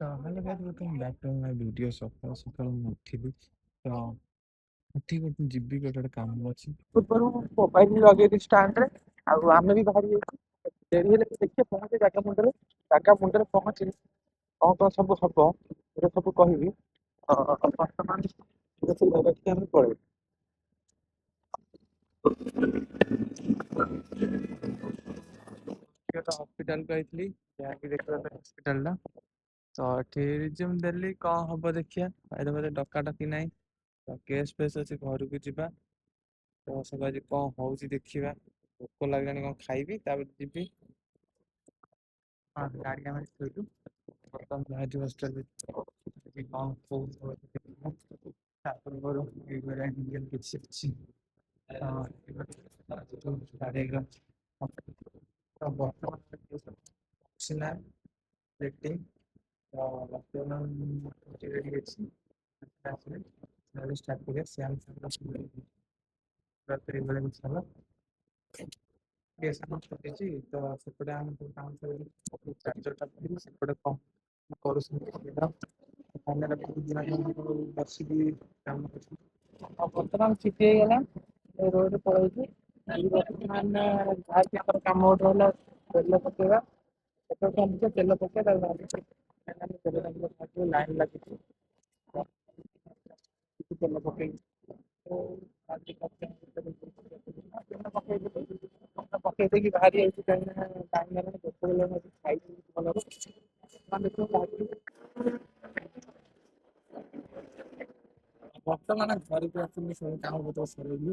ତ hello guys welcome back to my video. ସକାଳୁ ସକାଳୁ ମୁଁ ଉଠିଲି। ତ ଉଠିକି ଗୋଟେ ଯିବି, ଗୋଟେ କାମ ଅଛି। ପୂର୍ବରୁ ମୋବାଇଲ ଲଗେଇଲି ଷ୍ଟାଣ୍ଡରେ, ଆଉ ଆମେ ବି ବାହାରି ଯାଇଛୁ। ଡେରି ହେଲେ ବି ଦେଖିବା ପହଞ୍ଚେ ଜାଗା ମୁଣ୍ଡରେ ପହଞ୍ଚିଲେ କ'ଣ କ'ଣ ସବୁ ହବ ଏଟା ସବୁ କହିବି। ବର୍ତ୍ତମାନ ଦେଖିକି ଆମେ ପଳେଇବୁ। ଗୋଟେ ହସ୍ପିଟାଲକୁ ଯାଇଥିଲି, ଯାହାକି ଦେଖିବା ପାଇଁ ହସ୍ପିଟାଲଟା। ତ ଏଠି ରିଜ୍ୟୁମ୍ ଦେଲି, କ'ଣ ହବ ଦେଖିବା। ମତେ ଡକାଡକି ନାହିଁ, ତ କେସ୍ ଫେସ୍ ଅଛି, ଘରକୁ ଯିବା। ତ ସବୁ ଆଜି କ'ଣ ହଉଛି ଦେଖିବା। ଭୋକ ଲାଗିଲାଣି, କ'ଣ ଖାଇବି ତାପରେ ଯିବି। ହଁ, ଗାଡ଼ି ଆମେ ଥୋଇଲୁ, ବର୍ତ୍ତମାନ ବାହାରିଛୁ ହସ୍ପିଟାଲ। ଆଜି କ'ଣ କହୁଛି ତା ପୂର୍ବରୁ ଏଇଭଳିଆ ଇଣ୍ଡିଆନ୍ କିଛି ଅଛି। ତ ବର୍ତ୍ତମାନ ସିନା ରେଟିଂ ବର୍ତ୍ତମାନ ରେଡି ଅଛି। ଆସିଲେ ଷ୍ଟାର୍ଟ କରିବା। ଶ୍ୟାମ ରାତିରେ ବେଳେ କିଛି ହେଲା କେସ୍ ପକେଇଛି। ତ ସେପଟେ ଆମେ ସବୁ କାମ ଚାର୍ଜରଟା ଧରିକି ସେପଟେ କ'ଣ କରୁଛନ୍ତି ବସିକି କାମ କରୁଛନ୍ତି। ଆଉ ବର୍ତ୍ତମାନ ଛୁଟି ହେଇଗଲା, ରୋଡରେ ପଳଉଛି। ବର୍ତ୍ତମାନ ଯାହାକି ଆମର କାମ ଗୋଟେ ହେଲା ତେଲ ପକେଇବା। ତେଲ ପକେଇବା ତେଲ ଲାଇନ୍ ଲାଗିଛି। ତେଲ ପକେଇ ପକେଇ ଦେଇକି ବାହାରି ଯାଇଛି। କାହିଁକିନା ଟାଇମ୍ ହେଲାଣି, ଭୋକ ହେଲାଣି, ଖାଇଛି ଭଲରେ। ବର୍ତ୍ତମାନ ଘରକୁ ଆସିଲି, ସବୁ କାମ ପତ୍ର ସରେଇଲି।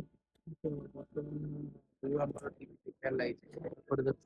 ବର୍ତ୍ତମାନ ଆମର ଟିଭି ଟିକା ଲାଗିଛି ଏପଟେ ଦେଖ।